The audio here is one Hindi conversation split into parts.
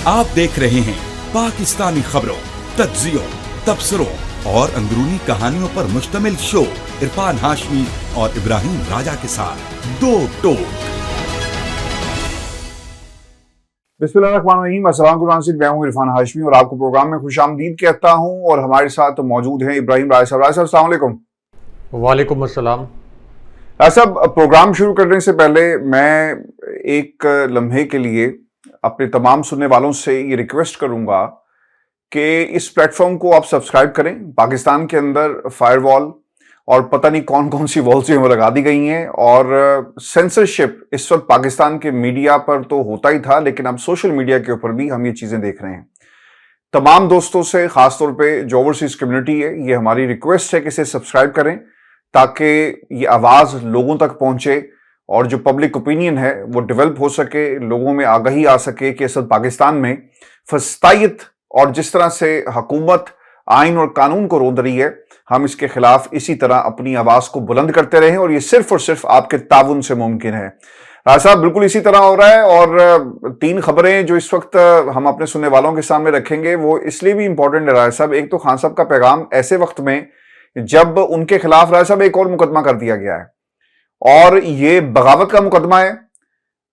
आप देख रहे हैं पाकिस्तानी खबरों, तज्जियों, तबसरों और अंदरूनी कहानियों पर मुश्तमिल शो इरफान हाशमी और इब्राहिम राजा के साथ दो टोक। बिस्मिल्लाहिर्रहमानिर्रहीम। अस्सलाम वालेकुम। मैं हूं इरफान हाशमी और आपको प्रोग्राम में खुशामदीद कहता हूं। और हमारे साथ मौजूद हैं इब्राहिम राजा साहब। राजा साहब, अस्सलाम वालेकुम। वालेकुम अस्सलाम। राजा साहब, प्रोग्राम शुरू करने से पहले मैं एक लम्हे के लिए अपने तमाम सुनने वालों से ये रिक्वेस्ट करूंगा कि इस प्लेटफॉर्म को आप सब्सक्राइब करें। पाकिस्तान के अंदर फायरवॉल और पता नहीं कौन कौन सी वॉल्स वो लगा दी गई हैं और सेंसरशिप इस वक्त पाकिस्तान के मीडिया पर तो होता ही था, लेकिन अब सोशल मीडिया के ऊपर भी हम ये चीजें देख रहे हैं। तमाम दोस्तों से, खासतौर पे जो ओवरसीज कम्युनिटी है, ये हमारी रिक्वेस्ट है कि इसे सब्सक्राइब करें ताकि ये आवाज लोगों तक पहुंचे और जो पब्लिक ओपिनियन है वो डेवलप हो सके, लोगों में आगाही आ सके कि इस वक्त पाकिस्तान में फस्तायत और जिस तरह से हुकूमत आइन और कानून को रोंद रही है, हम इसके खिलाफ इसी तरह अपनी आवाज को बुलंद करते रहें और ये सिर्फ और सिर्फ आपके ताउन से मुमकिन है। राजा साहब, बिल्कुल इसी तरह हो रहा है। और तीन खबरें जो इस वक्त हम अपने सुनने वालों के सामने रखेंगे वो इसलिए भी इंपॉर्टेंट है राजा साहब। एक तो खान साहब का पैगाम ऐसे वक्त में जब उनके खिलाफ राजा साहब एक और मुकदमा कर दिया गया है और ये बगावत का मुकदमा है,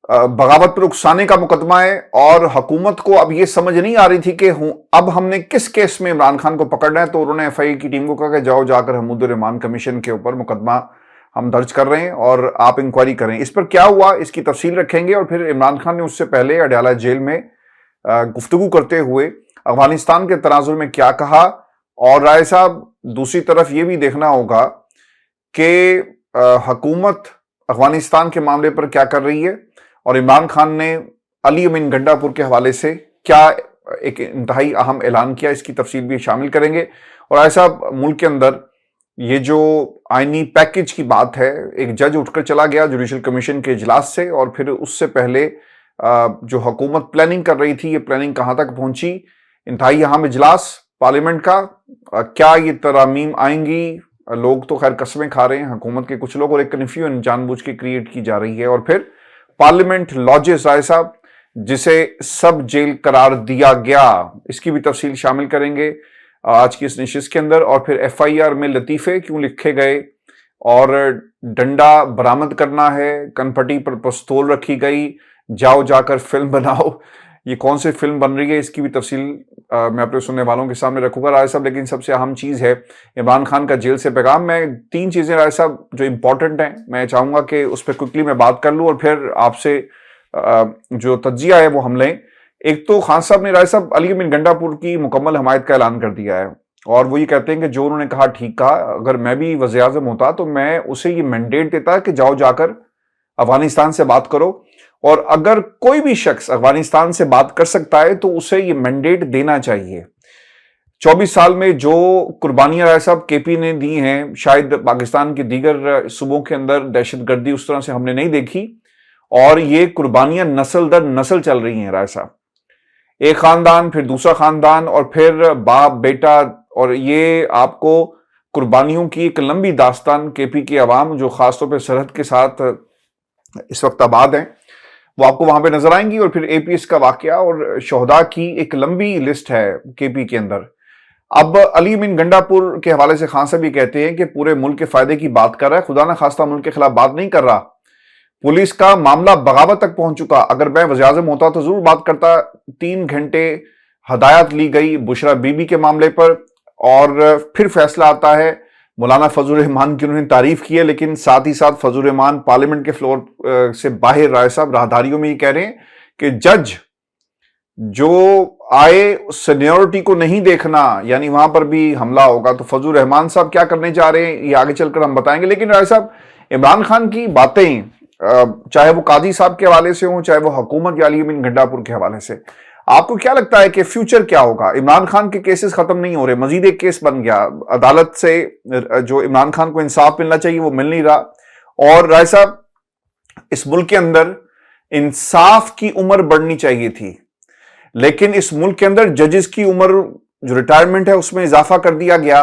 बगावत पर उकसाने का मुकदमा है। और हुकूमत को अब ये समझ नहीं आ रही थी कि अब हमने किस केस में इमरान खान को पकड़ना है, तो उन्होंने एफआईए की टीम को कहा कि जाओ जाकर हमीद-उर-रहमान कमीशन के ऊपर मुकदमा हम दर्ज कर रहे हैं और आप इंक्वायरी करें। इस पर क्या हुआ इसकी तफसील रखेंगे। और फिर इमरान खान ने उससे पहले अडयाला जेल में गुफ्तगू करते हुए अफगानिस्तान के तनाजुर में क्या कहा। और राय साहब, दूसरी तरफ ये भी देखना होगा कि हुकूमत अफगानिस्तान के मामले पर क्या कर रही है और इमरान खान ने अली अमीन गंडापुर के हवाले से क्या एक इंतहाई अहम ऐलान किया, इसकी तफसील भी शामिल करेंगे। और ऐसा मुल्क के अंदर ये जो आईनी पैकेज की बात है, एक जज उठकर चला गया जुडिशल कमीशन के इजलास से और फिर उससे पहले जो हुकूमत प्लानिंग कर रही थी, ये प्लानिंग कहां तक पहुंची। इंतहाई अहम इजलास पार्लियामेंट का, क्या ये तरामीम आएंगी। लोग तो खैर कसमें खा रहे हैं हुकूमत के कुछ लोग और एक कन्फ्यूजन जानबूझ के क्रिएट की जा रही है। और फिर पार्लियामेंट लॉजेस राय साहब, जिसे सब जेल करार दिया गया, इसकी भी तफसील शामिल करेंगे आज की इस नशिस्त के अंदर। और फिर एफआईआर में लतीफे क्यों लिखे गए और डंडा बरामद करना है, कनपट्टी पर पिस्तौल रखी गई, जाओ जाकर फिल्म बनाओ, ये कौन सी फिल्म बन रही है, इसकी भी तफसील मैं अपने सुनने वालों के सामने रखूंगा राय साहब। लेकिन सबसे अहम चीज है इमरान खान का जेल से पैगाम। मैं तीन चीजें राय साहब जो इंपॉर्टेंट हैं, मैं चाहूंगा कि उस पर क्विकली मैं बात कर लूं और फिर आपसे जो तज्जिया है वो हम लें। एक तो खान साहब ने राय साहब अली अमीन गंडापुर की मुकम्मल हमायत का ऐलान कर दिया है और वो ये कहते हैं कि जो उन्होंने कहा ठीक कहा, अगर मैं भी वज़ीर-ए-आज़म होता तो मैं उसे ये मैंडेट देता कि जाओ जाकर अफगानिस्तान से बात करो और अगर कोई भी शख्स अफगानिस्तान से बात कर सकता है तो उसे ये मैंडेट देना चाहिए। 24 साल में जो कुर्बानियां राय साहब केपी ने दी हैं, शायद पाकिस्तान के दीगर सूबों के अंदर दहशतगर्दी उस तरह से हमने नहीं देखी और ये कुर्बानियां नस्ल दर नस्ल चल रही हैं राय साहब। एक खानदान, फिर दूसरा खानदान और फिर बाप बेटा, और ये आपको कुर्बानियों की एक लंबी दास्तान केपी की आवाम जो खासतौर पर सरहद के साथ इस वक्त आबाद हैं वो आपको वहां पे नजर आएंगी। और फिर एपीएस का वाकया और शोहदा की एक लंबी लिस्ट है केपी के अंदर। अब अली अमीन गंडापुर के हवाले से खान साहब ये कहते हैं कि पूरे मुल्क के फायदे की बात कर रहा है, खुदा ना खास्ता मुल्क के खिलाफ बात नहीं कर रहा। पुलिस का मामला बगावत तक पहुंच चुका, अगर मैं वज़ीर-ए-आज़म होता तो जरूर बात करता। 3 घंटे हदायत ली गई बुशरा बीबी के मामले पर और फिर फैसला आता है। मौलाना फजल-उर-रहमान की उन्होंने तारीफ की है, लेकिन साथ ही साथ फजल-उर-रहमान पार्लियामेंट के फ्लोर से बाहर राय साहब राहदारियों में ये कह रहे हैं कि जज जो आए सीनियरिटी को नहीं देखना, यानी वहां पर भी हमला होगा। तो फजल-उर-रहमान साहब क्या करने जा रहे हैं ये आगे चलकर हम बताएंगे। लेकिन राय साहब, इमरान खान की बातें चाहे वो काजी साहब के हवाले से हों, चाहे वो हुकूमत या अली अमीन गंडापुर के हवाले से, आपको क्या लगता है कि फ्यूचर क्या होगा? इमरान खान के केसेस खत्म नहीं हो रहे, मजीद एक केस बन गया, अदालत से जो इमरान खान को इंसाफ मिलना चाहिए वो मिल नहीं रहा। और राय साहब, इस मुल्क के अंदर इंसाफ की उम्र बढ़नी चाहिए थी, लेकिन इस मुल्क के अंदर जजेस की उम्र जो रिटायरमेंट है उसमें इजाफा कर दिया गया,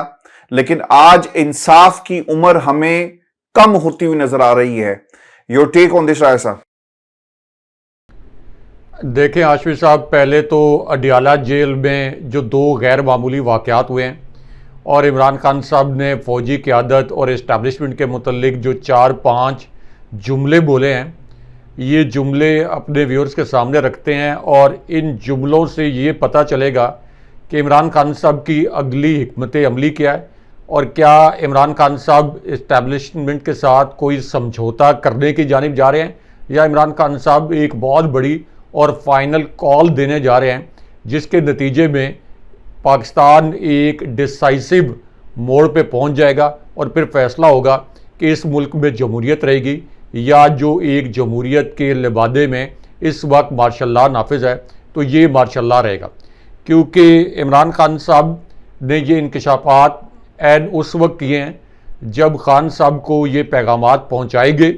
लेकिन आज इंसाफ की उम्र हमें कम होती हुई नजर आ रही है। Your take on this Rai साहब। देखें हाशमी साहब, पहले तो अडियाला जेल में जो 2 गैर मामूली वाक़यात हुए हैं और इमरान खान साहब ने फ़ौजी क़यादत और इस्टेब्लिशमेंट के मुतल्लिक जो 4-5 जुमले बोले हैं, ये जुमले अपने व्यूअर्स के सामने रखते हैं और इन जुमलों से ये पता चलेगा कि इमरान खान साहब की अगली हिकमत अमली क्या है और क्या इमरान खान साहब इस्टेब्लिशमेंट के साथ कोई समझौता करने की जानिब जा रहे हैं या इमरान खान साहब एक बहुत बड़ी और फाइनल कॉल देने जा रहे हैं जिसके नतीजे में पाकिस्तान एक डिसाइसिव मोड़ पे पहुंच जाएगा और फिर फैसला होगा कि इस मुल्क में जमहूरियत रहेगी या जो एक जमहूरियत के लिबादे में इस वक्त मार्शल लॉ नाफिज है तो ये मार्शल लॉ रहेगा। क्योंकि इमरान खान साहब ने ये इंकशाफात एन उस वक्त किए हैं जब खान साहब को ये पैगामात पहुँचाए गए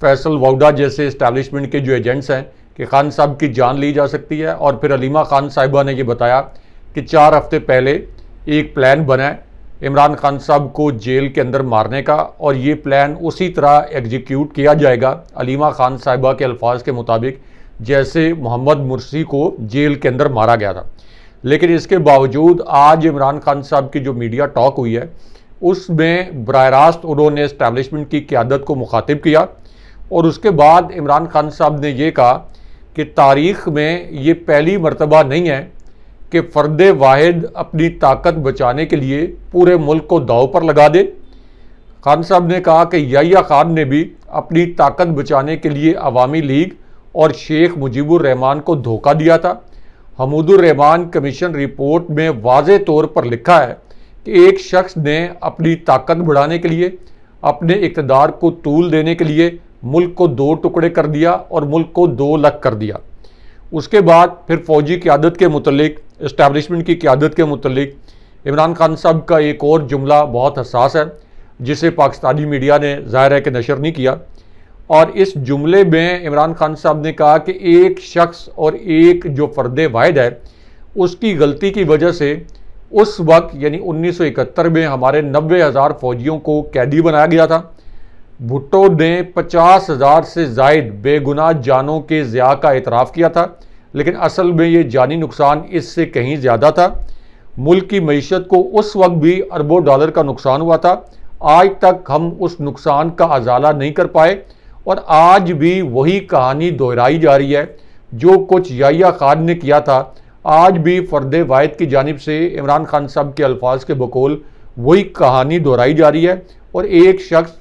फैसल वाउडा जैसे इस्टेब्लिशमेंट के जो एजेंट्स हैं कि खान साहब की जान ली जा सकती है, और फिर अलीमा खान साहिबा ने ये बताया कि 4 हफ्ते पहले एक प्लान बना है इमरान खान साहब को जेल के अंदर मारने का और ये प्लान उसी तरह एग्जीक्यूट किया जाएगा अलीमा खान साहिबा के अल्फाज के मुताबिक जैसे मोहम्मद मुर्सी को जेल के अंदर मारा गया था। लेकिन इसके बावजूद आज इमरान खान साहब की जो मीडिया टॉक हुई है उसमें बराह रास्त उन्होंने इस्टेब्लिशमेंट की क़यादत को मुखातिब किया और उसके बाद इमरान खान साहब ने यह कहा कि तारीख़ में ये पहली मरतबा नहीं है कि फ़र्द वाहिद अपनी ताकत बचाने के लिए पूरे मुल्क को दाव पर लगा दे। खान साहब ने कहा कि याहिया खान ने भी अपनी ताकत बचाने के लिए अवामी लीग और शेख मुजीबुर रहमान को धोखा दिया था। हमूदुर रहमान कमीशन रिपोर्ट में वाज़े तौर पर लिखा है कि एक शख्स ने अपनी ताकत बढ़ाने के लिए, अपने इक़्तिदार को तूल देने के लिए मुल्क को 2 टुकड़े कर दिया और मुल्क को 2 अलग कर दिया। उसके बाद फिर फ़ौजी क़यादत के मुतल्लिक, इस्टेब्लिशमेंट की क़यादत के मुतल्लिक इमरान खान साहब का एक और जुमला बहुत हसास है जिसे पाकिस्तानी मीडिया ने ज़ाहिर है कि नशर नहीं किया, और इस जुमले में इमरान खान साहब ने कहा कि एक शख्स और एक जो फ़र्द वाहिद है उसकी गलती की वजह से उस वक्त यानी 1971 में हमारे 90,000 फ़ौजियों को कैदी बनाया गया था। भुट्टो ने 50,000 से ज़ायद बेगुनाह जानों के ज़िया का एतराफ़ किया था, लेकिन असल में ये जानी नुकसान इससे कहीं ज़्यादा था। मुल्क की मईशत को उस वक्त भी अरबों डॉलर का नुकसान हुआ था। आज तक हम उस नुकसान का अजाला नहीं कर पाए और आज भी वही कहानी दोहराई जा रही है। जो कुछ याहिया खान ने किया था आज भी फ़र्द वाहिद की जानिब से इमरान खान साहब के अल्फाज के बकौल वही कहानी दोहराई जा रही है और एक शख्स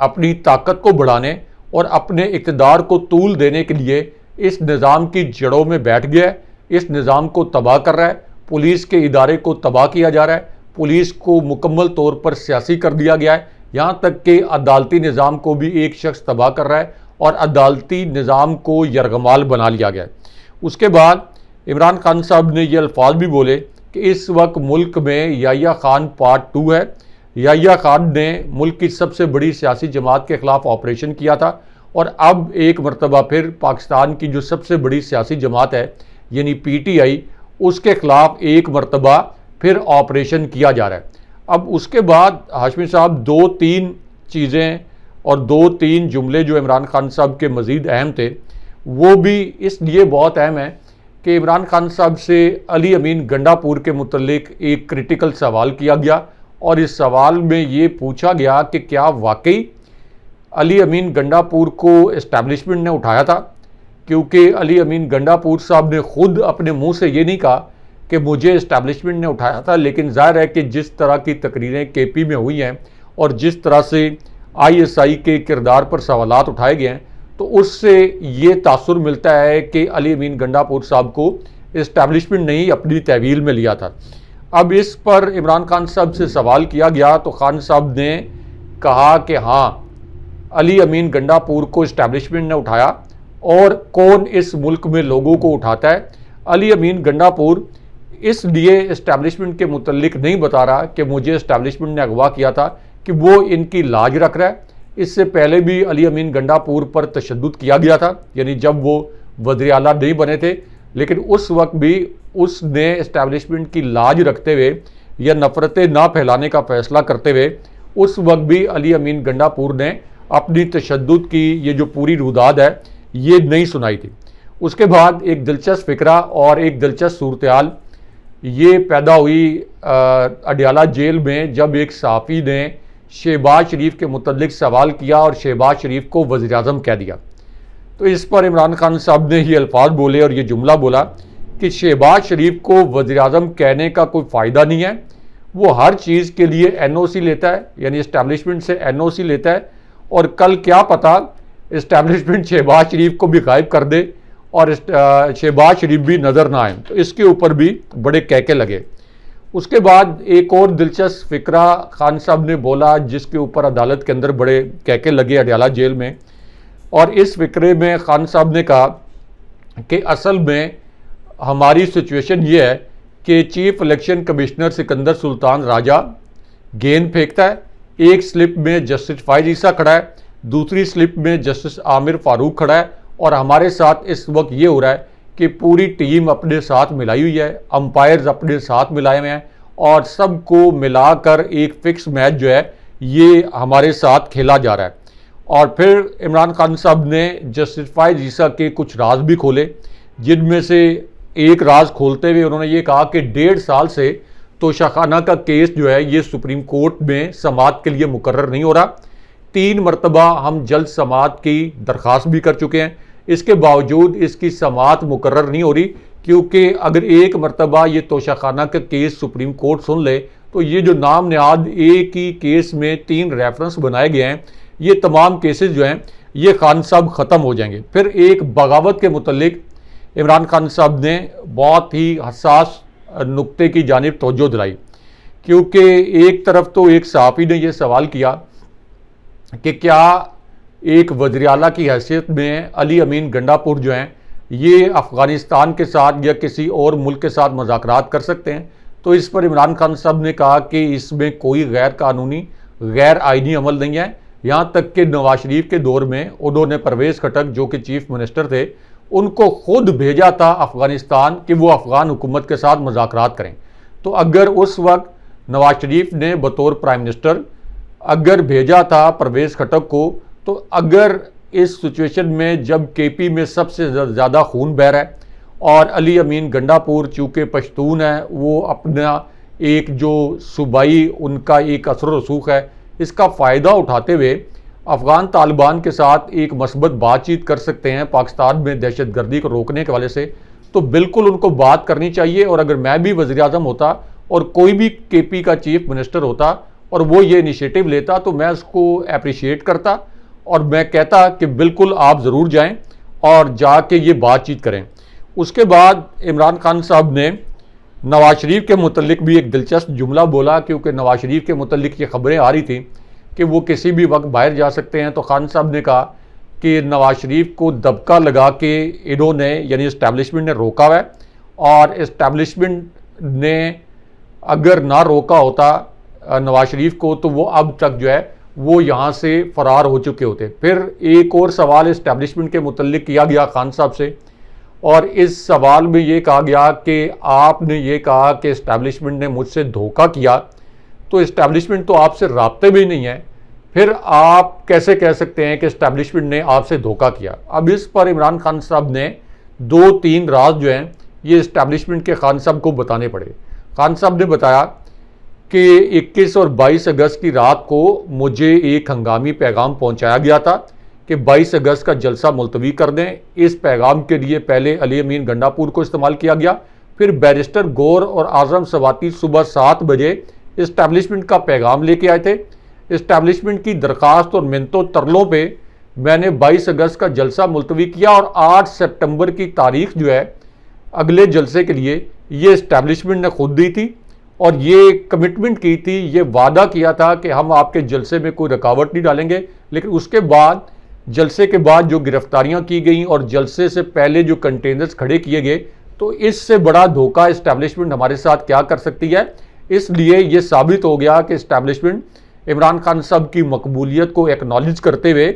अपनी ताकत को बढ़ाने और अपने इक़्तिदार को तूल देने के लिए इस निज़ाम की जड़ों में बैठ गया है, इस निज़ाम को तबाह कर रहा है। पुलिस के इदारे को तबाह किया जा रहा है, पुलिस को मुकम्मल तौर पर सियासी कर दिया गया है, यहाँ तक कि अदालती निज़ाम को भी एक शख्स तबाह कर रहा है और अदालती निज़ाम को यरगमाल बना लिया गया है। उसके बाद इमरान खान साहब ने ये अल्फाज भी बोले कि इस वक्त मुल्क में याहिया खान पार्ट 2 है। याहिया खान ने मुल्क की सबसे बड़ी सियासी जमात के ख़िलाफ़ ऑपरेशन किया था और अब एक मरतबा फिर पाकिस्तान की जो सबसे बड़ी सियासी जमात है यानी PTI उसके ख़िलाफ़ एक मरतबा फिर ऑपरेशन किया जा रहा है। अब उसके बाद हाशमी साहब 2-3 चीज़ें और 2-3 जुमले जो इमरान खान साहब के मज़ीद अहम थे वो भी इसलिए बहुत अहम है कि इमरान खान साहब से अली अमीन गंडापुर के मुतल्लिक एक क्रिटिकल सवाल किया गया और इस सवाल में ये पूछा गया कि क्या वाकई अली अमीन गंडापुर को इस्टेब्लिशमेंट ने उठाया था, क्योंकि अली अमीन गंडापुर साहब ने ख़ुद अपने मुंह से ये नहीं कहा कि मुझे इस्टेब्लिशमेंट ने उठाया था, लेकिन ज़ाहिर है कि जिस तरह की तकरीरें KP में हुई हैं और जिस तरह से ISI के किरदार पर सवालात उठाए गए हैं तो उससे ये तासुर मिलता है कि अली अमीन गंडापुर साहब को इस्टेब्लिशमेंट ने ही अपनी तहवील में लिया था। अब इस पर इमरान खान साहब से सवाल किया गया तो खान साहब ने कहा कि हाँ, अली अमीन गंडापुर को इस्टेब्लिशमेंट ने उठाया और कौन इस मुल्क में लोगों को उठाता है। अली अमीन गंडापुर इसलिए इस्टेब्लिशमेंट के मुतल्लिक नहीं बता रहा कि मुझे इस्टेब्लिशमेंट ने अगवा किया था कि वो इनकी लाज रख रहा है। इससे पहले भी अली अमीन गंडापुर पर तशद्दुद किया गया था, यानी जब वो वज़ीर आला नहीं बने थे, लेकिन उस वक्त भी उसने इस्टेब्लिशमेंट की लाज रखते हुए या नफ़रतें ना फैलाने का फ़ैसला करते हुए उस वक्त भी अली अमीन गंडापुर ने अपनी तशद्दुद की ये जो पूरी रुदाद है ये नहीं सुनाई थी। उसके बाद एक दिलचस्प फिक्रा और एक दिलचस्प सूरत-ए-हाल ये पैदा हुई अडियाला जेल में, जब एक सहाफ़ी ने शहबाज शरीफ के मुतल्लिक सवाल किया और शहबाज शरीफ को वज़ीर-ए-आज़म कह दिया। तो इस पर इमरान खान साहब ने ये अल्फाज बोले और ये जुमला बोला कि शहबाज शरीफ को वज़ीर-ए-आज़म कहने का कोई फ़ायदा नहीं है, वो हर चीज़ के लिए एनओसी लेता है, यानी इस्टेब्लिशमेंट से एनओसी लेता है, और कल क्या पता इस्टेब्लिशमेंट शहबाज शरीफ को भी गायब कर दे और शहबाज शरीफ भी नज़र ना आए। तो इसके ऊपर भी बड़े कहके लगे। उसके बाद एक और दिलचस्प फिक्रा खान साहब ने बोला जिसके ऊपर अदालत के अंदर बड़े कहके लगे अडियाला जेल में, और इस फिक्रे में खान साहब ने कहा कि असल में हमारी सिचुएशन ये है कि chief election commissioner Sikandar Sultan Raja गेंद फेंकता है, एक स्लिप में जस्टिस फायज ईसा खड़ा है, दूसरी स्लिप में जस्टिस आमिर फारूक खड़ा है, और हमारे साथ इस वक्त ये हो रहा है कि पूरी टीम अपने साथ मिलाई हुई है, अंपायर्स अपने साथ मिलाए हुए हैं, और सबको मिलाकर एक फिक्स मैच जो है ये हमारे साथ खेला जा रहा है। और फिर इमरान खान साहब ने जस्टिस फायज ईसा के कुछ राज भी खोले, जिनमें से एक राज खोलते हुए उन्होंने ये कहा कि 1.5 साल से तोशाखाना का केस जो है ये सुप्रीम कोर्ट में समाअत के लिए मुकर्रर नहीं हो रहा। 3 मरतबा हम जल्द समाअत की दरख्वास्त भी कर चुके हैं, इसके बावजूद इसकी समाअत मुकर्रर नहीं हो रही, क्योंकि अगर एक मरतबा ये तोशाखाना का केस सुप्रीम कोर्ट सुन ले तो ये जो नाम निहाद एक ही केस में 3 रेफरेंस बनाए गए हैं, ये तमाम केसेस जो हैं ये खान साहब ख़त्म हो जाएंगे। फिर एक बगावत के मुतल्लिक इमरान खान साहब ने बहुत ही हसास नुक्ते की जानिब तवज्जो दिलाई, क्योंकि एक तरफ तो एक सहाफ़ी ने यह सवाल किया कि क्या एक वज़ीर आला की हैसियत में अली अमीन गंडापुर जो हैं ये अफ़गानिस्तान के साथ या किसी और मुल्क के साथ मुज़ाकरात कर सकते हैं। तो इस पर इमरान खान साहब ने कहा कि इसमें कोई गैर कानूनी गैर आइनी अमल नहीं है। यहाँ तक कि नवाज शरीफ के दौर में उन्होंने परवेज़ खटक जो कि चीफ मिनिस्टर थे उनको खुद भेजा था अफ़गानिस्तान कि वो अफ़गान हुकूमत के साथ मुज़ाकरात करें। तो अगर उस वक्त नवाज शरीफ ने बतौर प्राइम मिनिस्टर अगर भेजा था परवेज़ खटक को, तो अगर इस सिचुएशन में जब केपी में सबसे ज़्यादा खून बह रहा है और अली अमीन गंडापुर चूँकि पश्तून है, वो अपना एक जो सूबाई उनका एक असर रसूख है, इसका फ़ायदा उठाते हुए अफ़गान तालिबान के साथ एक मस्बत बातचीत कर सकते हैं पाकिस्तान में दहशतगर्दी को रोकने के वाले से, तो बिल्कुल उनको बात करनी चाहिए। और अगर मैं भी वज़ीर आज़म होता और कोई भी केपी का चीफ मिनिस्टर होता और वो ये इनिशिएटिव लेता तो मैं उसको अप्रिशिएट करता और मैं कहता कि बिल्कुल आप ज़रूर जाएं और जाके ये बातचीत करें। उसके बाद इमरान खान साहब ने नवाज शरीफ के मुतल्लिक भी एक दिलचस्प जुमला बोला, क्योंकि नवाज शरीफ के मुतल्लिक ये खबरें आ रही थी कि वो किसी भी वक्त बाहर जा सकते हैं। तो खान साहब ने कहा कि नवाज शरीफ को दबका लगा के इन्होंने यानी इस्टेब्लिशमेंट ने रोका हुआ है, और इस्टेब्लिशमेंट ने अगर ना रोका होता नवाज शरीफ को तो वो अब तक जो है वो यहाँ से फ़रार हो चुके होते। फिर एक और सवाल इस्टेब्लिशमेंट के मुतल्लिक किया गया खान साहब से, और इस सवाल में ये कहा गया कि आपने ये कहा कि इस्टेब्लिशमेंट ने मुझसे धोखा किया, तो इस्टेब्लिशमेंट तो आपसे राब्ते में ही नहीं है, फिर आप कैसे कह सकते हैं कि इस्टेब्लिशमेंट ने आपसे धोखा किया। अब इस पर इमरान खान साहब ने 2-3 राज जो हैं ये इस्टेब्लिशमेंट के खान साहब को बताने पड़े। खान साहब ने बताया कि 21 और 22 अगस्त की रात को मुझे एक हंगामी पैगाम पहुंचाया गया था कि 22 अगस्त का जलसा मुलतवी कर दें। इस पैगाम के लिए पहले अली अमीन गंडापुर को इस्तेमाल किया गया, फिर बैरिस्टर गौर और आज़म सवाती सुबह 7 बजे इस्टेब्लिशमेंट का पैगाम लेके आए थे। इस्टेब्लिशमेंट की दरख्वास्त और मिन्नतों तरलों पे मैंने 22 अगस्त का जलसा मुलतवी किया, और 8 सितंबर की तारीख जो है अगले जलसे के लिए ये इस्टेब्लिशमेंट ने खुद दी थी, और ये कमिटमेंट की थी, ये वादा किया था कि हम आपके जलसे में कोई रुकावट नहीं डालेंगे। लेकिन उसके बाद जलसे के बाद जो गिरफ्तारियां की गई और जलसे से पहले जो कंटेनर्स खड़े किए गए, तो इससे बड़ा धोखा इस्टेब्लिशमेंट हमारे साथ क्या कर सकती है। इसलिए ये साबित हो गया कि इस्टेब्लिशमेंट इमरान खान साहब की मकबूलियत को एक्नॉलेज करते हुए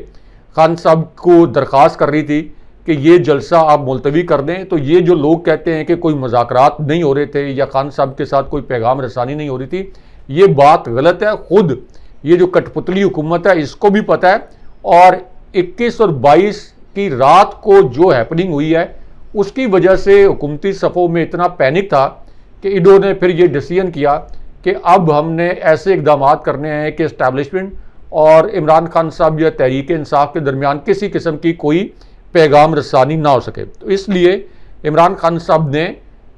खान साहब को दरख्वास्त कर रही थी कि ये जलसा आप मुलतवी कर दें। तो ये जो लोग कहते हैं कि कोई मुज़ाकरात नहीं हो रहे थे या खान साहब के साथ कोई पैगाम रसानी नहीं हो रही थी, ये बात गलत है। खुद ये जो कठपुतली हुकूमत है इसको भी पता है, और 21 और 22 की रात को जो हैपनिंग हुई है उसकी वजह से हुकूमती सफ़ों में इतना पैनिक था कि इन्होंने फिर ये डिसीजन किया कि अब हमने ऐसे इकदाम करने हैं कि इस्टेब्लिशमेंट और इमरान खान साहब या तहरीक इंसाफ के दरमियान किसी किस्म की कोई पैगाम रसानी ना हो सके। तो इसलिए इमरान खान साहब ने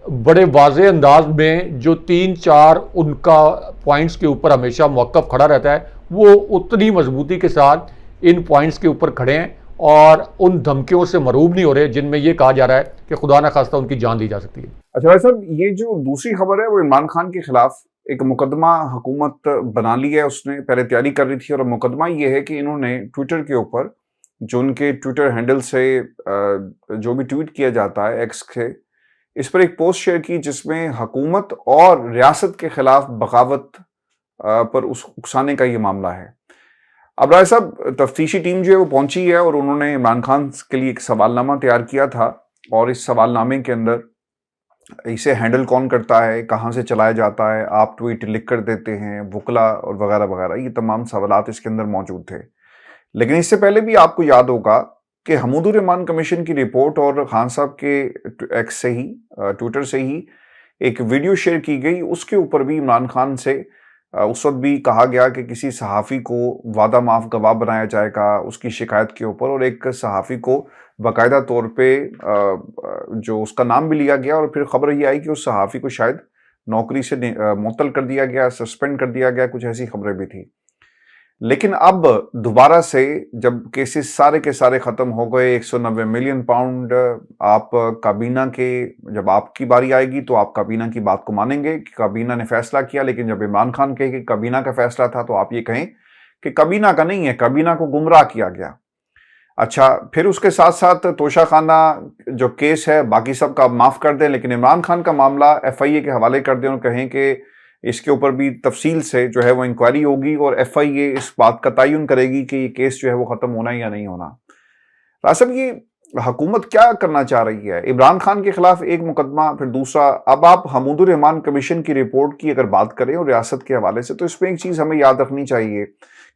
बड़े वाज़े अंदाज में जो 3-4 उनका पॉइंट्स के ऊपर हमेशा मौक़िफ़ खड़ा रहता है, वो उतनी मजबूती के साथ इन पॉइंट्स के ऊपर खड़े हैं और उन धमकियों से मरूब नहीं हो रहे जिनमें ये कहा जा रहा है कि खुदा न खास्ता उनकी जान ली जा सकती है। अच्छा भाई साहब, ये जो दूसरी खबर है वो इमरान खान के खिलाफ एक मुकदमा हुकूमत बना ली है, उसने पहले तैयारी कर रही थी। और मुकदमा ये है कि इन्होंने ट्विटर के ऊपर जो उनके ट्विटर हैंडल से जो भी ट्वीट किया जाता है एक्स से, इस पर एक पोस्ट शेयर की जिसमें हुकूमत और रियासत के खिलाफ बगावत पर उकसाने का ये मामला है। अब राय साहब, तफ्तीशी टीम जो है वो पहुंची है और उन्होंने इमरान खान के लिए एक सवालनामा तैयार किया था और इस सवालनामे के अंदर इसे हैंडल कौन करता है, कहाँ से चलाया जाता है, आप ट्वीट लिख कर देते हैं, वकला और वगैरह वगैरह, ये तमाम सवालात इसके अंदर मौजूद थे। लेकिन इससे पहले भी आपको याद होगा कि हमूदुर रहमान कमीशन की रिपोर्ट और खान साहब के एक्स से ही, ट्विटर से ही एक वीडियो शेयर की गई। उसके ऊपर भी इमरान खान से उस वक्त भी कहा गया कि किसी सहाफ़ी को वादा माफ गवाह बनाया जाएगा उसकी शिकायत के ऊपर, और एक सहाफ़ी को बाकायदा तौर पे जो उसका नाम भी लिया गया और फिर खबर ये आई कि उस सहाफ़ी को शायद नौकरी से मुअत्तल कर दिया गया, सस्पेंड कर दिया गया, कुछ ऐसी खबरें भी थी। लेकिन अब दोबारा से जब केसेस सारे के सारे ख़त्म हो गए, 190 मिलियन पाउंड आप काबीना के, जब आपकी बारी आएगी तो आप काबीना की बात को मानेंगे कि काबीना ने फैसला किया, लेकिन जब इमरान खान कहे कि काबीना का फैसला था तो आप ये कहें कि काबीना का नहीं है, काबीना को गुमराह किया गया। अच्छा, फिर उसके साथ साथ तोशा खाना जो केस है बाकी सब का माफ़ कर दें, लेकिन इमरान खान का मामला FIA के हवाले कर दें और कहें कि इसके ऊपर भी तफसील से जो है वो इंक्वायरी होगी और FIA इस बात का तयन करेगी कि ये केस जो है वो ख़त्म होना है या नहीं होना। रासिब, ये हुकूमत क्या करना चाह रही है? इमरान खान के खिलाफ एक मुकदमा, फिर दूसरा, अब आप हमूदुर रहमान कमीशन की रिपोर्ट की अगर बात करें और रियासत के हवाले से, तो इसमें एक चीज़ हमें याद रखनी चाहिए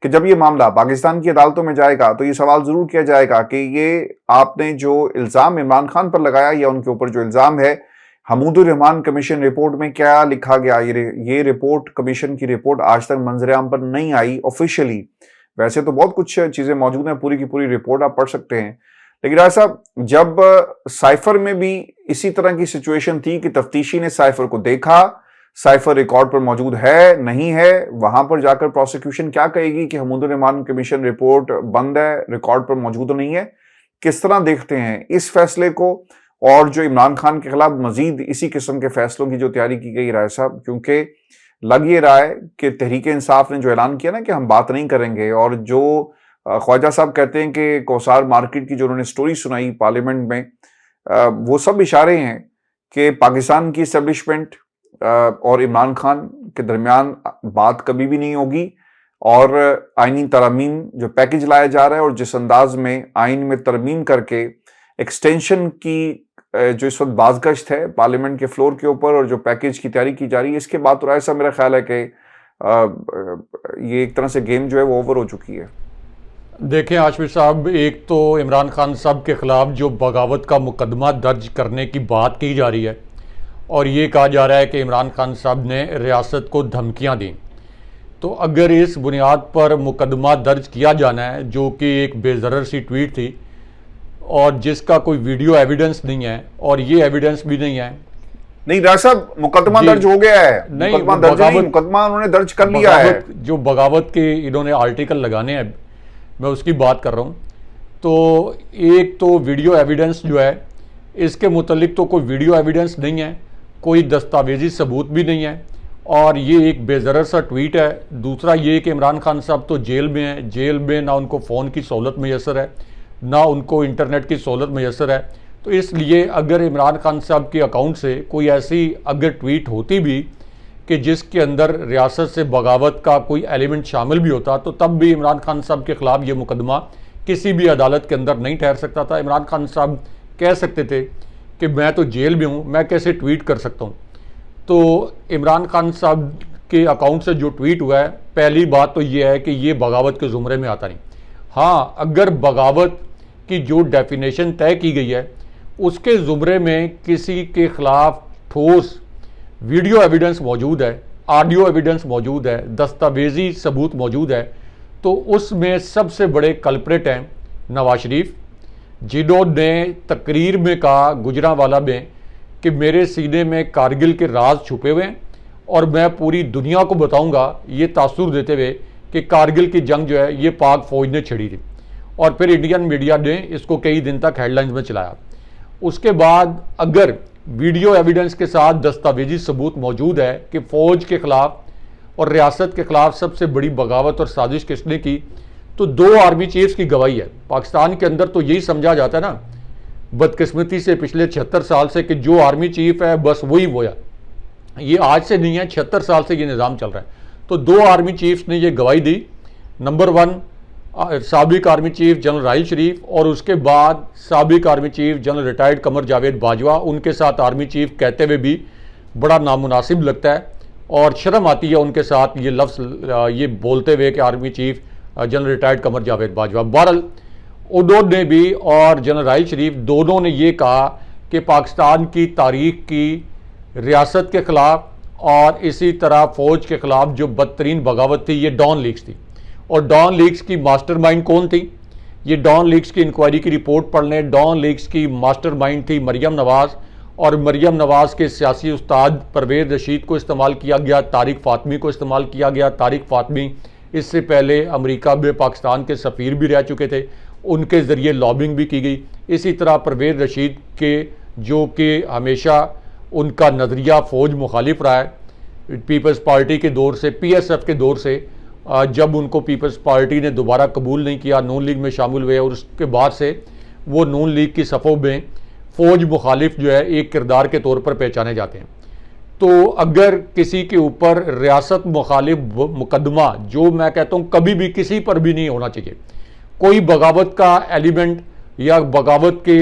कि जब ये मामला पाकिस्तान की अदालतों में जाएगा तो ये सवाल ज़रूर किया जाएगा कि ये आपने जो इल्ज़ाम इमरान खान पर लगाया या उनके ऊपर जो इल्ज़ाम है, हमूदुर रहमान कमीशन रिपोर्ट में क्या लिखा गया। ये रिपोर्ट, कमीशन की रिपोर्ट आज तक मंजर-ए-आम पर नहीं आई ऑफिशियली। वैसे तो बहुत कुछ चीज़ें मौजूद हैं, पूरी की पूरी रिपोर्ट आप पढ़ सकते हैं। लेकिन राय साहब, जब साइफर में भी इसी तरह की सिचुएशन थी कि तफ्तीशी ने साइफर को देखा, साइफर रिकॉर्ड पर मौजूद है नहीं है, वहां पर जाकर प्रोसिक्यूशन क्या कहेगी कि हमूदुर रहमान कमीशन रिपोर्ट बंद है, रिकॉर्ड पर मौजूद नहीं है। किस तरह देखते हैं इस फैसले को और जो इमरान खान के खिलाफ मजीद इसी किस्म के फैसलों की जो तैयारी की गई राय साहब? क्योंकि लग ये रहा है कि तहरीक इंसाफ ने जो ऐलान किया ना कि हम बात नहीं करेंगे, और जो ख्वाजा साहब कहते हैं कि कौसार मार्केट की जो उन्होंने स्टोरी सुनाई पार्लियामेंट में, वो सब इशारे हैं कि पाकिस्तान की इस्टेब्लिशमेंट और इमरान खान के दरमियान बात कभी भी नहीं होगी। और आइनी तरमीम जो पैकेज लाया जा रहा है और जिस अंदाज में आइन में तरमीम करके एक्सटेंशन की जो इस वक्त बाज़गश्त है पार्लियामेंट के फ्लोर के ऊपर और जो पैकेज की तैयारी की जा रही है, इसके बाद तो ऐसा मेरा ख्याल है कि ये एक तरह से गेम जो है वो ओवर हो चुकी है। देखें हाशमी साहब, एक तो इमरान खान साहब के ख़िलाफ़ जो बगावत का मुकदमा दर्ज करने की बात की जा रही है और ये कहा जा रहा है कि इमरान खान साहब ने रियासत को धमकियां दी, तो अगर इस बुनियाद पर मुकदमा दर्ज किया जाना है, जो कि एक बेज़रर सी ट्वीट थी और जिसका कोई वीडियो एविडेंस नहीं है और ये एविडेंस भी नहीं है। नहीं डॉक्टर साहब, मुकदमा दर्ज हो गया है। नहीं, मुकदमा उन्होंने दर्ज कर लिया है। जो बगावत के इन्होंने आर्टिकल लगाने हैं, मैं उसकी बात कर रहा हूँ। तो एक तो वीडियो एविडेंस जो है, इसके मुतल्लिक तो कोई वीडियो एविडेंस नहीं है, कोई दस्तावेजी सबूत भी नहीं है और ये एक बेज़रर सा ट्वीट है। दूसरा ये कि इमरान खान साहब तो जेल में हैं, जेल में ना उनको फ़ोन की सहूलत मैसर है, ना उनको इंटरनेट की सहूलत मैसर है। तो इसलिए अगर इमरान खान साहब के अकाउंट से कोई ऐसी अगर ट्वीट होती भी कि जिसके अंदर रियासत से बगावत का कोई एलिमेंट शामिल भी होता, तो तब भी इमरान खान साहब के ख़िलाफ़ ये मुकदमा किसी भी अदालत के अंदर नहीं ठहर सकता था। इमरान खान साहब कह सकते थे कि मैं तो जेल में हूँ, मैं कैसे ट्वीट कर सकता हूँ। तो इमरान खान साहब के अकाउंट से जो ट्वीट हुआ है, पहली बात तो ये है कि ये बगावत के ज़ुमरे में आता नहीं। हाँ, अगर बगावत की जो डेफिनेशन तय की गई है उसके ज़ुमरे में किसी के खिलाफ ठोस वीडियो एविडेंस मौजूद है, ऑडियो एविडेंस मौजूद है, दस्तावेजी सबूत मौजूद है, तो उसमें सबसे बड़े कल्प्रेट हैं नवाज शरीफ, जिन्होंने तकरीर में कहा गुजरांवाला में कि मेरे सीने में कारगिल के राज छुपे हुए हैं और मैं पूरी दुनिया को बताऊंगा, ये तासुर देते हुए कि कारगिल की जंग जो है ये पाक फौज ने छिड़ी थी। और फिर इंडियन मीडिया ने इसको कई दिन तक हेडलाइंस में चलाया। उसके बाद अगर वीडियो एविडेंस के साथ दस्तावेजी सबूत मौजूद है कि फ़ौज के ख़िलाफ़ और रियासत के ख़िलाफ़ सबसे बड़ी बगावत और साजिश किसने की, तो 2 आर्मी चीफ्स की गवाही है। पाकिस्तान के अंदर तो यही समझा जाता है ना बदकिस्मती से पिछले 76 साल से कि जो आर्मी चीफ है बस वही वो है। ये आज से नहीं है, 76 साल से ये निज़ाम चल रहा है। तो 2 आर्मी चीफ्स ने ये गवाही दी। नंबर 1 साबिक आर्मी चीफ जनरल राहिल शरीफ और उसके बाद साबिक army chief general retired Qamar Javed Bajwa. उनके साथ आर्मी चीफ कहते हुए भी बड़ा नामुनासिब लगता है और शर्म आती है उनके साथ ये लफ्ज़ ये बोलते हुए कि army chief general retired Qamar Javed Bajwa. बहरहाल उन्होंने भी और जनरल राहिल शरीफ दोनों ने ये कहा कि पाकिस्तान की तारीख की रियासत के ख़िलाफ़ और इसी तरह फ़ौज के ख़िलाफ़ जो बदतरीन बगावत थी ये डॉन लीग्स थी। और डॉन लीग्स की मास्टरमाइंड कौन थी? ये डॉन लीग्स की इंक्वायरी की रिपोर्ट पढ़ लें। डॉन लीग्स की मास्टरमाइंड थी मरियम नवाज़, और मरियम नवाज़ के सियासी उस्ताद परवेज़ रशीद को इस्तेमाल किया गया, तारिक फ़ातमी को इस्तेमाल किया गया। तारिक फ़ातमी इससे पहले अमेरिका में पाकिस्तान के सफ़ीर भी रह चुके थे, उनके ज़रिए लॉबिंग भी की गई। इसी तरह परवेज़ रशीद के जो कि हमेशा उनका नज़रिया फ़ौज मुखालिफ रहा है, पीपल्स पार्टी के दौर से, PSF के दौर से, जब उनको पीपल्स पार्टी ने दोबारा कबूल नहीं किया, नून लीग में शामिल हुए और उसके बाद से वो नून लीग की सफ़ों में फ़ौज मुखालिफ जो है एक किरदार के तौर पर पहचाने जाते हैं। तो अगर किसी के ऊपर रियासत मुखालिफ मुकदमा, जो मैं कहता हूँ कभी भी किसी पर भी नहीं होना चाहिए, कोई बगावत का एलिमेंट या बगावत के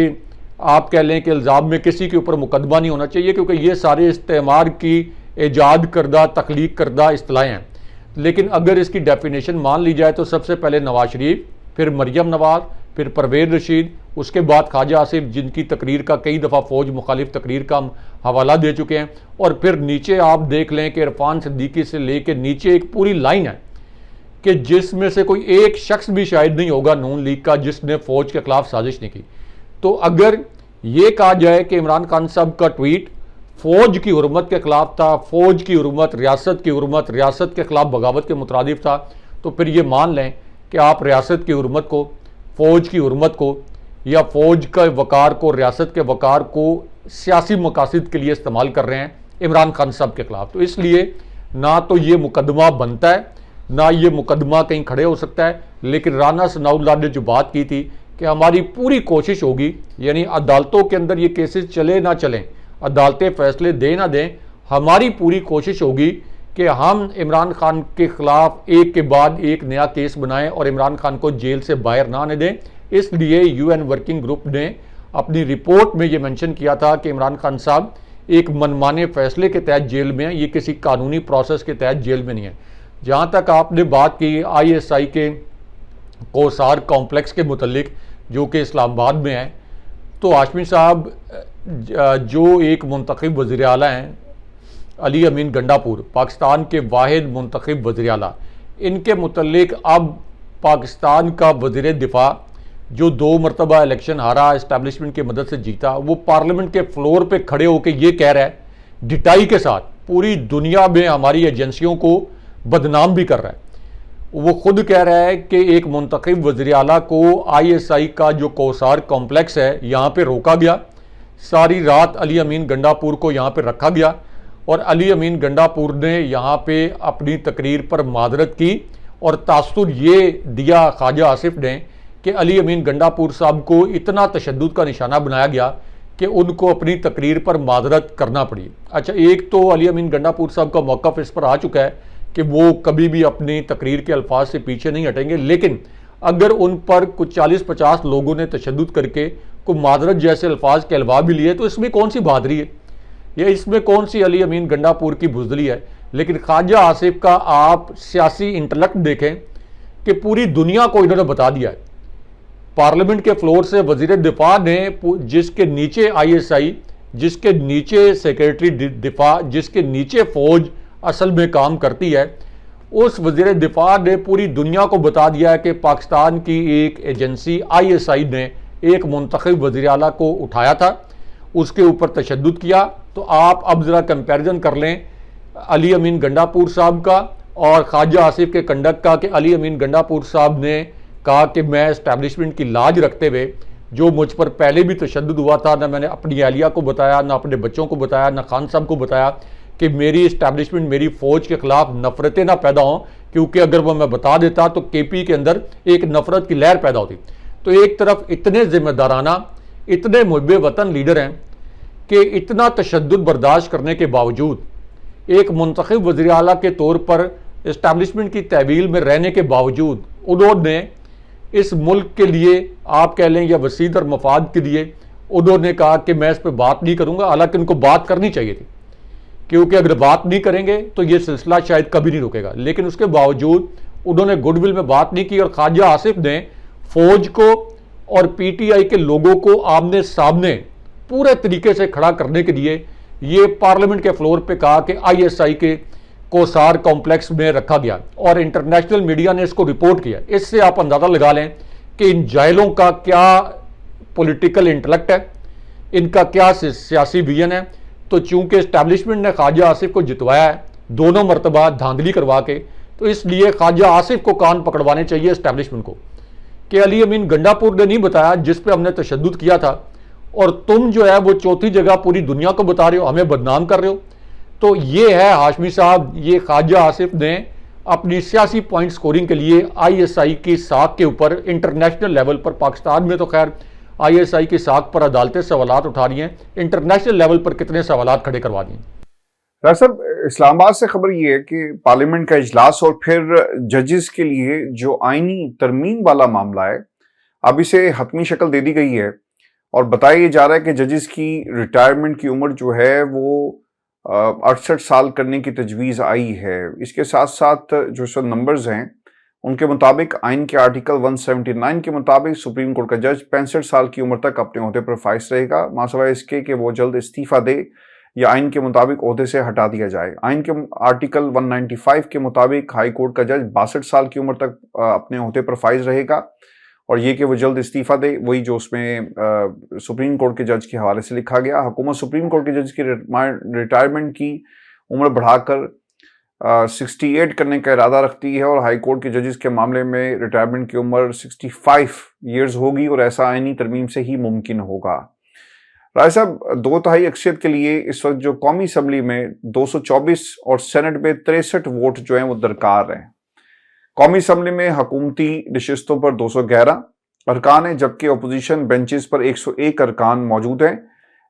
आप कह लें कि इल्ज़ाम में किसी के ऊपर मुकदमा नहीं होना चाहिए, क्योंकि ये सारे इस्तेमार की ईजाद करदा तख्लीक करदा इस्तिलाहें हैं। लेकिन अगर इसकी डेफिनेशन मान ली जाए तो सबसे पहले नवाज शरीफ, फिर मरियम नवाज़, फिर परवेज़ रशीद, उसके बाद ख्वाजा आसिफ, जिनकी तकरीर का कई दफ़ा फ़ौज मुखालिफ तकरीर का हम हवाला दे चुके हैं। और फिर नीचे आप देख लें कि इरफान सिद्दीकी से लेकर नीचे एक पूरी लाइन है कि जिसमें से कोई एक शख्स भी शायद नहीं होगा नून लीग का जिसने फ़ौज के ख़िलाफ़ साजिश नहीं की। तो अगर ये कहा जाए कि इमरान खान साहब का ट्वीट फ़ौज की हुर्मत के ख़िलाफ़ था, फ़ौज की हुर्मत, रियासत की हुर्मत, रियासत के ख़िलाफ़ बगावत के मुतरादिफ था, तो फिर ये मान लें कि आप रियासत की हुर्मत को, फ़ौज की हुर्मत को या फ़ौज के वक़ार को, रियासत के वक़ार को सियासी मकासद के लिए इस्तेमाल कर रहे हैं इमरान खान साहब के ख़िलाफ़। तो इसलिए ना तो ये मुकदमा बनता है, ना ये मुकदमा कहीं खड़े हो सकता है। लेकिन राना सनाउल्लाह ने जो बात की थी कि हमारी पूरी कोशिश होगी, यानी अदालतों के अंदर ये केसेस चले ना चलें, अदालतें फैसले दें ना दें, हमारी पूरी कोशिश होगी कि हम इमरान खान के ख़िलाफ़ एक के बाद एक नया केस बनाएं और इमरान खान को जेल से बाहर ना आने दें। इसलिए UN वर्किंग ग्रुप ने अपनी रिपोर्ट में ये मेंशन किया था कि इमरान खान साहब एक मनमाने फैसले के तहत जेल में हैं, ये किसी कानूनी प्रोसेस के तहत जेल में नहीं है। जहाँ तक आपने बात की ISI के कोसार कॉम्प्लेक्स के मुतल्लिक जो कि इस्लामाबाद में है, तो हाशमी साहब जो एक मुंतखब वज़ीर आला हैं, अली अमीन गंडापुर, पाकिस्तान के वाहिद मुंतखब वज़ीर आला, इनके मुतल्लिक अब पाकिस्तान का वज़ीर दिफा जो 2 मरतबा इलेक्शन हारा, इस्टेब्लिशमेंट की मदद से जीता, वो पार्लियामेंट के फ्लोर पे खड़े होकर ये कह रहा है डिटाई के साथ पूरी दुनिया में हमारी एजेंसियों को बदनाम भी कर रहा है। वो खुद कह रहा है कि एक मुंतखब वज़ीर आला को ISI का जो कोसार कॉम्प्लेक्स है यहाँ पे रोका गया, सारी रात अली अमीन गंडापुर को यहाँ पे रखा गया और अली अमीन गंडापुर ने यहाँ पे अपनी तकरीर पर मादरत की और तासुर ये दिया ख्वाजा आसिफ ने कि अली अमीन गंडापुर साहब को इतना तशद्दुद का निशाना बनाया गया कि उनको अपनी तकरीर पर मादरत करना पड़ी। अच्छा, एक तो अली अमीन गंडापुर साहब का मौक़िफ़ इस पर आ चुका है कि वो कभी भी अपनी तकरीर के अल्फाज से पीछे नहीं हटेंगे, लेकिन अगर उन पर कुछ 40-50 लोगों ने तशद्दुद करके को मादरत जैसे अल्फाज के अलवा भी लिए, तो इसमें कौन सी बहादरी है या इसमें कौन सी अली अमीन गंडापुर की बुज़दिली है। लेकिन ख्वाजा आसिफ का आप सियासी इंटेलेक्ट देखें कि पूरी दुनिया को इन्होंने बता दिया है पार्लियामेंट के फ्लोर से वजीर दिफा ने, जिसके नीचे ISI, जिसके नीचे सेक्रेटरी दिफा, जिसके नीचे फौज असल में काम करती है, उस वजीर दिफा ने पूरी दुनिया को बता दिया है कि पाकिस्तान की एक एजेंसी ISI ने एक मुंतखब वज़ीर आला को उठाया था, उसके ऊपर तशद्दुद किया। तो आप अब ज़रा कंपैरिजन कर लें अली अमीन गंडापुर साहब का और ख्वाजा आसिफ के कंडक्ट का, कि अली अमीन गंडापुर साहब ने कहा कि मैं इस्टेब्लिशमेंट की लाज रखते हुए, जो मुझ पर पहले भी तशद्दुद हुआ था, ना मैंने अपनी अहलिया को बताया, ना अपने बच्चों को बताया, ना खान साहब को बताया कि मेरी इस्टेब्लिशमेंट, मेरी फ़ौज के ख़िलाफ़ नफ़रतें ना पैदा हों, क्योंकि अगर वह मैं बता देता तो KP के अंदर एक नफ़रत की लहर पैदा होती। तो एक तरफ इतने ज़िम्मेदाराना, इतने मुहिब्बे वतन लीडर हैं कि इतना तशद्दुद बर्दाश्त करने के बावजूद, एक मुंतखब वज़ीर आला के तौर पर इस्टेब्लिशमेंट की तहवील में रहने के बावजूद, उन्होंने इस मुल्क के लिए, आप कह लें या वसीदर मफाद के लिए, उन्होंने कहा कि मैं इस पर बात नहीं करूँगा। हालांकि उनको बात करनी चाहिए थी, क्योंकि अगर बात नहीं करेंगे तो ये सिलसिला शायद कभी नहीं रुकेगा। लेकिन उसके बावजूद उन्होंने गुडविल में बात नहीं की और ख्वाजा आसिफ ने फौज को और PTI के लोगों को आमने सामने पूरे तरीके से खड़ा करने के लिए ये पार्लियामेंट के फ्लोर पे कहा कि ISI के कोसार कॉम्प्लेक्स में रखा गया और इंटरनेशनल मीडिया ने इसको रिपोर्ट किया। इससे आप अंदाज़ा लगा लें कि इन जायलों का क्या पॉलिटिकल इंटेलेक्ट है, इनका क्या सियासी विजन है। तो चूंकि इस्टेब्लिशमेंट ने ख्वाजा आसिफ को जितवाया है 2 मरतबा धांधली करवा के, तो इसलिए ख्वाजा आसिफ को कान पकड़वाने चाहिए इस्टेब्लिशमेंट को कि अली अमीन गंडापुर ने नहीं बताया जिस पे हमने तशद्दुद किया था, और तुम जो है वो चौथी जगह पूरी दुनिया को बता रहे हो, हमें बदनाम कर रहे हो। तो ये है हाशमी साहब, ये ख्वाजा आसिफ ने अपनी सियासी पॉइंट स्कोरिंग के लिए ISI की साख के ऊपर इंटरनेशनल लेवल पर, पाकिस्तान में तो खैर ISI की साख पर अदालतें सवालात उठा रही हैं, इंटरनेशनल लेवल पर कितने सवालात खड़े करवा दिए। डॉक्टर साहब, इस्लामाबाद से खबर ये है कि पार्लियामेंट का इजलास और फिर जजेस के लिए जो आईनी तरमीम वाला मामला है, अब इसे हतमी शक्ल दे दी गई है और बताया जा रहा है कि जजेस की रिटायरमेंट की उम्र जो है वो 68 साल करने की तजवीज़ आई है। इसके साथ साथ जो सब नंबर्स हैं उनके मुताबिक आइन के आर्टिकल 179 के मुताबिक सुप्रीम कोर्ट का जज 65 साल की उम्र तक अपने ओहदे पर फाइज रहेगा, मासवा इसके कि वो जल्द इस्तीफा दे या आइन के मुताबिक ओहदे से हटा दिया जाए। आइन के आर्टिकल 195 के मुताबिक हाई कोर्ट का जज 62 साल की उम्र तक अपने ओहदे पर फाइज रहेगा और ये कि वो जल्द इस्तीफा दे, वही जो उसमें सुप्रीम कोर्ट के जज के हवाले से लिखा गया। हुकूमत सुप्रीम कोर्ट के जज की रिटायरमेंट की उम्र बढ़ाकर 68 करने का इरादा रखती है और हाई कोर्ट के जजेस के मामले में रिटायरमेंट की उम्र 65 ईयर्स होगी और ऐसा आईनी तरमीम से ही मुमकिन होगा। राय साहब, 2/3 अक्सरियत के लिए इस वक्त जो कौमी असम्बली में 224 और सेनेट में 63 वोट जो हैं वो दरकार हैं। कौमी असम्बली में हुकूमती नशिस्तों पर 211 अरकान हैं, जबकि अपोजिशन बेंचेस पर 101 अरकान मौजूद हैं।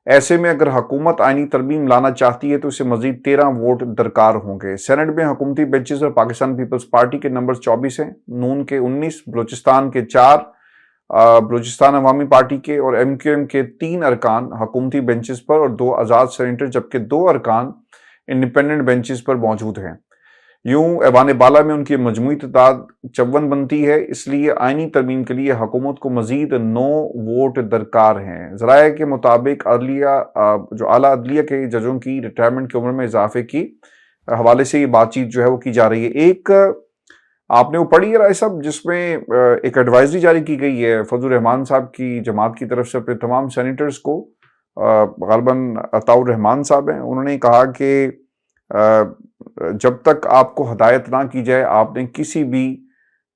ऐसे में अगर हुकूमत आईनी तरमीम लाना चाहती है तो इसे मजीद 13 वोट दरकार होंगे। सेनेट में हुकूमती बेंचेस पर पाकिस्तान पीपल्स पार्टी के नंबर 24 हैं, नून के 19, बलूचिस्तान के 4, बलूचिस्तान अवामी पार्टी के और MQM के 3 अरकान हुकूमती बेंचेस पर और 2 आज़ाद सेनेटर, जबकि 2 अरकान इंडिपेंडेंट बेंचेस पर मौजूद हैं। यूं ऐवान बाला में उनकी मजमूई तादाद 54 बनती है, इसलिए आईनी तरमीम के लिए हुकूमत को मजीद 9 वोट दरकार हैं। ज़राए के मुताबिक जो आला अदलिया के जजों की रिटायरमेंट की उम्र में इजाफे की हवाले से ये बातचीत जो है वो की जा रही है। एक आपने वो पढ़ी है राय साहब, जिसमें एक एडवाइजरी जारी की गई है फजल रहमान साहब की जमात की तरफ से अपने तमाम सेनेटर्स को, गालिबन अताउर रहमान साहब हैं, उन्होंने कहा कि जब तक आपको हदायत ना की जाए आपने किसी भी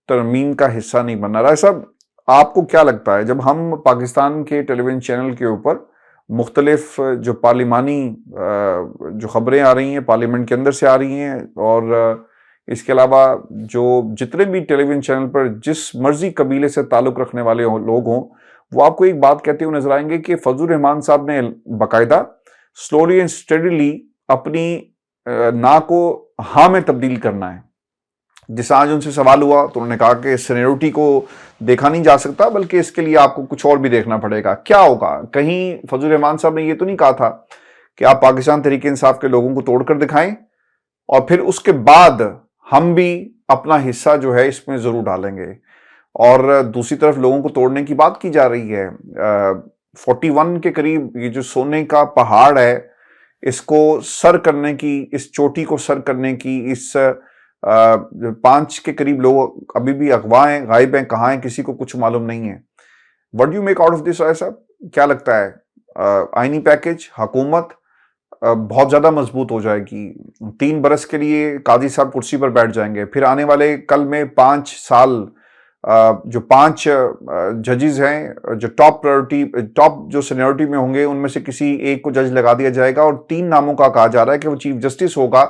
तरमीम का हिस्सा नहीं बनना। राय साहब, आपको क्या लगता है, जब हम पाकिस्तान के टेलीविजन चैनल के ऊपर मुख्तलिफ जो पार्लिमानी जो खबरें आ रही हैं पार्लियामेंट के अंदर से आ रही हैं और इसके अलावा जो जितने भी टेलीविजन चैनल पर जिस मर्जी कबीले से ताल्लुक़ रखने वाले लोग हों, वो आपको एक बात कहते हुए नजर आएंगे कि फजल रहमान साहब ने बाकायदा स्लोली एंड स्टेडीली अपनी ना को हाँ में तब्दील करना है। जिस आज उनसे सवाल हुआ तो उन्होंने कहा कि सीनियरिटी को देखा नहीं जा सकता, बल्कि इसके लिए आपको कुछ और भी देखना पड़ेगा। क्या होगा, कहीं फजल रहमान साहब ने ये तो नहीं कहा था कि आप पाकिस्तान तहरीक इंसाफ के लोगों को तोड़कर दिखाएं और फिर उसके बाद हम भी अपना हिस्सा जो है इसमें जरूर डालेंगे। और दूसरी तरफ लोगों को तोड़ने की बात की जा रही है। 41 के करीब ये जो सोने का पहाड़ है, इसको सर करने की, इस चोटी को सर करने की, इस 5 के करीब लोग अभी भी अगवा हैं, गायब हैं, कहाँ हैं किसी को कुछ मालूम नहीं है। What do you make out of this Rai sahab, क्या लगता है? आईनी पैकेज, हुकूमत बहुत ज्यादा मजबूत हो जाएगी, 3 बरस के लिए काजी साहब कुर्सी पर बैठ जाएंगे, फिर आने वाले कल में 5 साल जो 5 जजेस हैं जो टॉप जो सीनियरिटी में होंगे, उनमें से किसी एक को जज लगा दिया जाएगा और 3 नामों का कहा जा रहा है कि वो चीफ जस्टिस होगा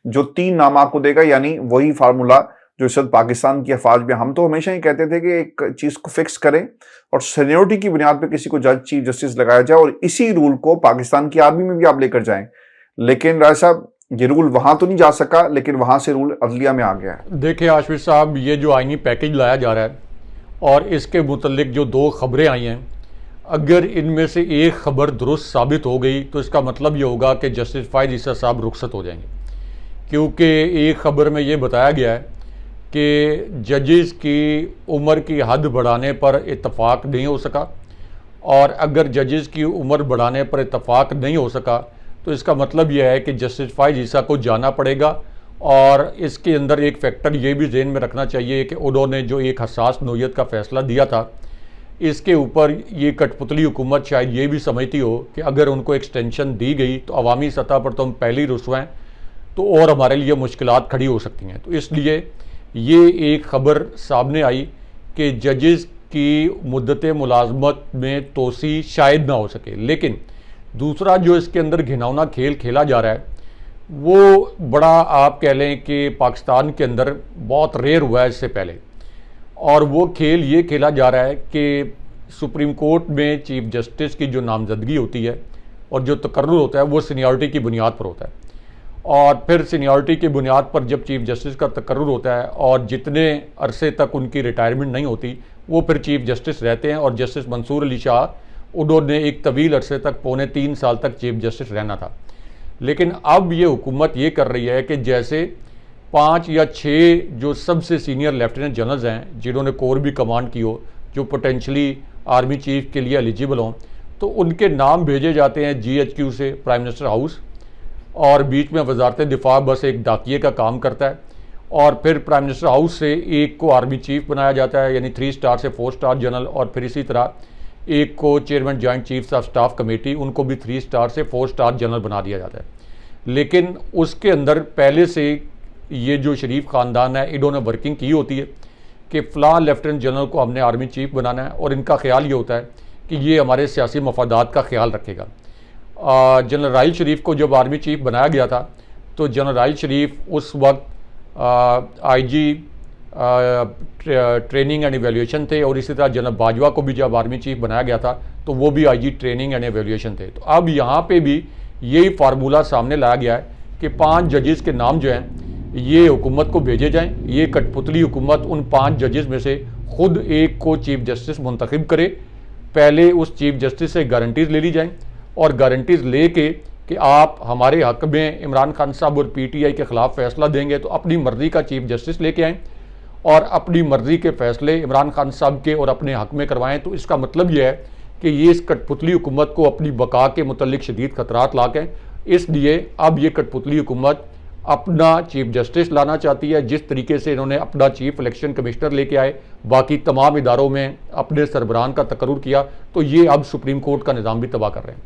जो 3 नाम आपको देगा, यानी वही फार्मूला जो इस वक्त पाकिस्तान की अफवाज में। हम तो हमेशा ही कहते थे कि एक चीज को फिक्स करें और सीनियरिटी की बुनियाद पर किसी को जज चीफ जस्टिस लगाया जाए और इसी रूल को पाकिस्तान की आर्मी में भी आप लेकर जाएं। लेकिन राय साहब, ये रूल वहां तो नहीं जा सका, लेकिन वहां से रूल अदलिया में आ गया है। देखिए आशफी साहब, ये जो आईनी पैकेज लाया जा रहा है और इसके मुतल्लिक जो 2 खबरें आई हैं, अगर इनमें से एक खबर दुरुस्त साबित हो गई तो इसका मतलब ये होगा कि जस्टिस फ़ाइज़ ईसा साहब रुखसत हो जाएंगे, क्योंकि एक खबर में ये बताया गया है कि जजेस की उम्र की हद बढ़ाने पर इत्तफाक नहीं हो सका, और अगर जजेस की उम्र बढ़ाने पर इत्तफाक नहीं हो सका तो इसका मतलब यह है कि जस्टिस फ़ाइज़ ईसा को जाना पड़ेगा। और इसके अंदर एक फैक्टर ये भी ज़हन में रखना चाहिए कि उन्होंने जो एक हसास नोयत का फ़ैसला दिया था, इसके ऊपर ये कठपुतली हुकूमत शायद ये भी समझती हो कि अगर उनको एक्सटेंशन दी गई तो अवामी सतह पर तो हम पहले ही रुसवाएँ, तो और हमारे लिए मुश्किलात खड़ी हो सकती हैं। तो इसलिए ये एक ख़बर सामने आई कि जजेस की मुद्दत मुलाजमत में तोसी शायद ना हो सके। लेकिन दूसरा जो इसके अंदर घिनौना खेल खेला जा रहा है वो बड़ा, आप कह लें कि पाकिस्तान के अंदर बहुत रेयर हुआ है इससे पहले, और वो खेल ये खेला जा रहा है कि सुप्रीम कोर्ट में चीफ जस्टिस की जो नामजदगी होती है और जो तकर्रुर होता है वो सीनियरिटी की बुनियाद पर होता है, और फिर सीनियरिटी की बुनियाद पर जब चीफ जस्टिस का तकर्रुर होता है और जितने अरसे तक उनकी रिटायरमेंट नहीं होती वो फिर चीफ जस्टिस रहते हैं। और जस्टिस मंसूर अली शाह, उन्होंने एक तवील अरसे तक, 3.25 साल तक चीफ जस्टिस रहना था। लेकिन अब ये हुकूमत ये कर रही है कि जैसे 5 या 6 जो सबसे सीनियर लेफ्टिनेंट जनरल्स हैं जिन्होंने कोर भी कमांड की हो, जो पोटेंशली आर्मी चीफ के लिए एलिजिबल हों, तो उनके नाम भेजे जाते हैं GHQ से प्राइम मिनिस्टर हाउस, और बीच में वजारत दिफा बस एक डाकिए का काम करता है, और फिर प्राइम मिनिस्टर हाउस से एक को आर्मी चीफ बनाया जाता है, यानी 3 स्टार से 4 स्टार जनरल, और फिर इसी तरह एक को chairman joint chiefs of staff committee, उनको भी 3 स्टार से 4 स्टार जनरल बना दिया जाता है। लेकिन उसके अंदर पहले से ये जो शरीफ ख़ानदान है, इन्होंने वर्किंग की होती है कि फ़लाँ लेफ्टिनेंट जनरल को हमने आर्मी चीफ बनाना है, और इनका ख्याल ये होता है कि ये हमारे सियासी मफादात का ख्याल रखेगा। जनरल राहिल शरीफ को जब आर्मी चीफ बनाया गया था तो जनरल राहिल शरीफ उस वक्त IG ट्रेनिंग एंड एवेल्यूएशन थे, और इसी तरह जनरल बाजवा को भी जब आर्मी चीफ बनाया गया था तो वो भी IG ट्रेनिंग एंड एवेल्यूएशन थे। तो अब यहाँ पे भी यही फार्मूला सामने लाया गया है कि 5 जजेस के नाम जो हैं ये हुकूमत को भेजे जाएं। ये कठपुतली हुकूमत उन 5 जजेस में से खुद एक को चीफ जस्टिस मुंतखब करे, पहले उस चीफ जस्टिस से गारंटीज़ ले ली जाएँ, और गारंटीज़ ले के कि आप हमारे हक़ में इमरान खान साहब और PTI के ख़िलाफ़ फ़ैसला देंगे तो अपनी मर्ज़ी का चीफ जस्टिस लेके आएँ और अपनी मर्ज़ी के फ़ैसले इमरान खान साहब के और अपने हक़ में करवाएं। तो इसका मतलब यह है कि ये इस कठपुतली हुकूमत को अपनी बका के मुतल्लिक शदीद ख़तरात लाकें। इसलिए अब ये कठपुतली हुकूमत अपना चीफ जस्टिस लाना चाहती है, जिस तरीके से इन्होंने अपना चीफ इलेक्शन कमिश्नर लेके आए, बाकी तमाम इदारों में अपने सरबराहान का तकर्रुर किया, तो ये अब सुप्रीम कोर्ट का निज़ाम भी तबाह कर रहे हैं।